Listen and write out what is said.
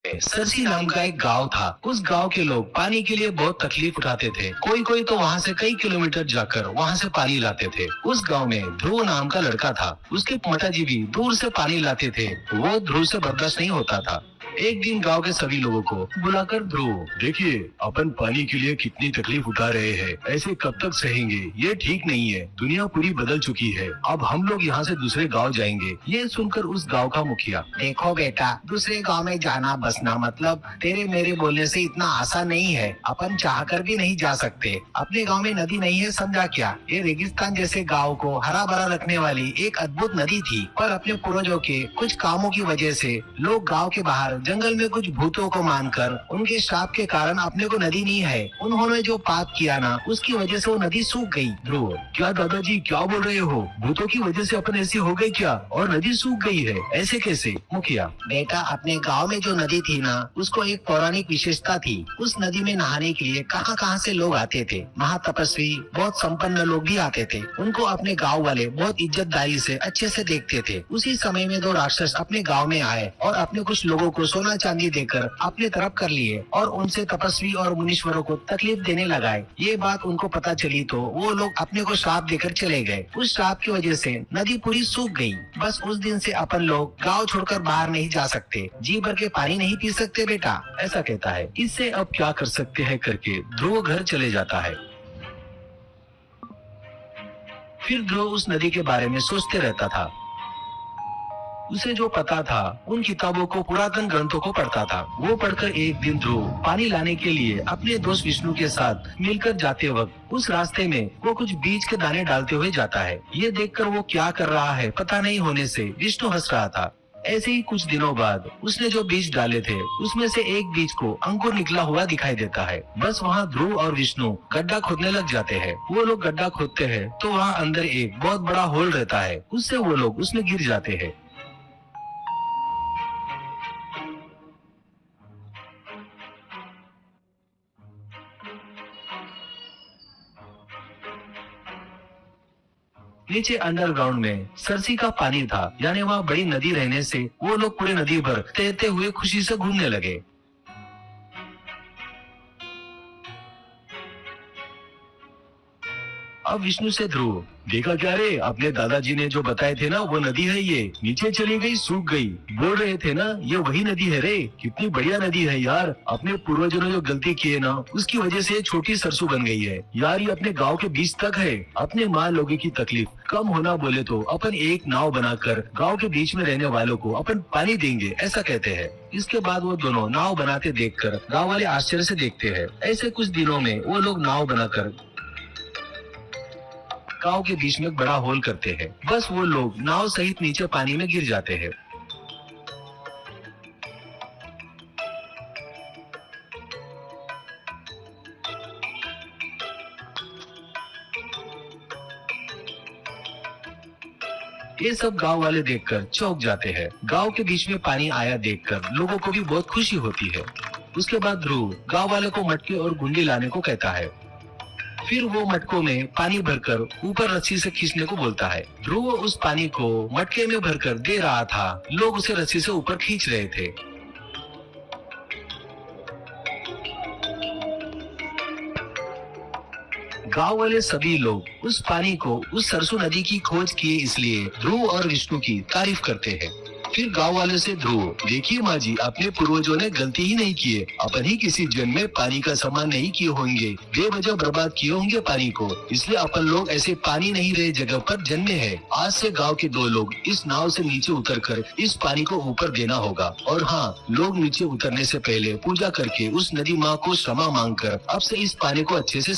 Cersei नाम का एक गांव था। उस गांव के लोग पानी के लिए बहुत तकलीफ उठाते थे। कोई कोई तो वहाँ से कई किलोमीटर जाकर वहाँ से पानी लाते थे। उस गांव में ध्रुव नाम का लड़का था। उसके माताजी भी दूर से पानी लाते थे। वो ध्रुव से बर्दाश्त नहीं होता था। एक दिन गांव के सभी लोगों को बुलाकर ध्रुव, देखिए अपन पानी के लिए कितनी तकलीफ उठा रहे हैं, ऐसे कब तक सहेंगे, ये ठीक नहीं है। दुनिया पूरी बदल चुकी है, अब हम लोग यहाँ से दूसरे गांव जाएंगे। ये सुनकर उस गांव का मुखिया, देखो बेटा, दूसरे गांव में जाना बसना मतलब तेरे मेरे बोलने से इतना आसान नहीं है। अपन चाहकर भी नहीं जा सकते। अपने गांव में नदी नहीं है, समझा क्या? ये रेगिस्तान जैसे गांव को हरा भरा रखने वाली एक अद्भुत नदी थी। पर अपने पूर्वजों के कुछ कामों की वजह से लोग गांव के बाहर जंगल में कुछ भूतों को मानकर उनके श्राप के कारण अपने को नदी नहीं है। उन्होंने जो पाप किया ना, उसकी वजह से वो नदी सूख गई। ध्रुव, क्या दादाजी क्या बोल रहे हो? भूतों की वजह से अपन ऐसी हो गई क्या? और नदी सूख गई है, ऐसे कैसे? मुखिया, बेटा, अपने गांव में जो नदी थी ना, उसको एक पौराणिक विशेषता थी। उस नदी में नहाने के लिए कहां कहां से लोग आते थे। महातपस्वी, बहुत संपन्न लोग भी आते थे। उनको अपने गांव वाले बहुत इज्जतदारी से अच्छे से देखते थे। उसी समय में दो राक्षस अपने गांव में आए और अपने कुछ लोगों को सोना चांदी देकर अपने तरफ कर लिए और उनसे तपस्वी और मुनीश्वरों को तकलीफ देने लगाए। ये बात उनको पता चली तो वो लोग अपने को श्राप देकर चले गए। उस श्राप की वजह से नदी पूरी सूख गई। बस उस दिन से अपन लोग गांव छोड़कर बाहर नहीं जा सकते, जी भर के पानी नहीं पी सकते बेटा। ऐसा कहता है। इससे अब क्या कर सकते हैं करके ध्रुव घर चले जाता है। फिर ध्रुव उस नदी के बारे में सोचते रहता था। उसे जो पता था उन किताबों को, पुरातन ग्रंथों को पढ़ता था। वो पढ़कर एक दिन ध्रुव पानी लाने के लिए अपने दोस्त विष्णु के साथ मिलकर जाते वक्त उस रास्ते में वो कुछ बीज के दाने डालते हुए जाता है। ये देखकर वो क्या कर रहा है पता नहीं होने से विष्णु हंस रहा था। ऐसे ही कुछ दिनों बाद उसने जो बीज डाले थे उसमें से एक बीज को अंकुर निकला हुआ दिखाई देता है। बस वहाँ ध्रुव और विष्णु गड्ढा खोदने लग जाते हैं। वो लोग गड्ढा खोदते हैं तो वहाँ अंदर एक बहुत बड़ा होल रहता है। उससे वो लोग उसमें गिर जाते हैं। नीचे अंडरग्राउंड में सरसी का पानी था, यानी वहाँ बड़ी नदी रहने से वो लोग पूरे नदी भर तैरते हुए खुशी से घूमने लगे। अब विष्णु से ध्रुव, देखा क्या रे, अपने दादाजी ने जो बताए थे ना वो नदी है, ये नीचे चली गई, सूख गई। बोल रहे थे ना ये वही नदी है रे। कितनी बढ़िया नदी है यार। अपने पूर्वजों ने जो गलती की है ना उसकी वजह से ये छोटी सरसों बन गई है यार। ये अपने गांव के बीच तक है। अपने माँ लोगों की तकलीफ कम होना बोले तो अपन एक नाव बनाकर गाँव के बीच में रहने वालों को अपन पानी देंगे, ऐसा कहते हैं। इसके बाद वो दोनों नाव बनाते देखकर गाँव वाले आश्चर्य से देखते हैं। ऐसे कुछ दिनों में वो लोग नाव बनाकर गांव के बीच में एक बड़ा होल करते हैं। बस वो लोग नाव सहित नीचे पानी में गिर जाते हैं। ये सब गांव वाले देखकर चौंक जाते हैं। गांव के बीच में पानी आया देखकर लोगों को भी बहुत खुशी होती है। उसके बाद ध्रुव गांव वाले को मटके और गुंडी लाने को कहता है। फिर वो मटकों में पानी भरकर ऊपर रस्सी से खींचने को बोलता है। ध्रुव उस पानी को मटके में भरकर दे रहा था। लोग उसे रस्सी से ऊपर खींच रहे थे। गांव वाले सभी लोग उस पानी को उस सरसों नदी की खोज किए, इसलिए ध्रुव और विष्णु की तारीफ करते हैं। फिर गांव वाले से ध्रुव, देखिए माँ जी, अपने पूर्वजों ने गलती ही नहीं की है। अपन ही किसी जन्म में पानी का सम्मान नहीं किए होंगे, बेवजह बर्बाद किए होंगे पानी को, इसलिए अपन लोग ऐसे पानी नहीं रहे जगह पर जन्मे हैं। आज से गांव के 2 लोग इस नाव से नीचे उतरकर इस पानी को ऊपर देना होगा। और हाँ, लोग नीचे उतरने से पहले पूजा करके उस नदी माँ को क्षमा मांगकर अब से इस पानी को अच्छे से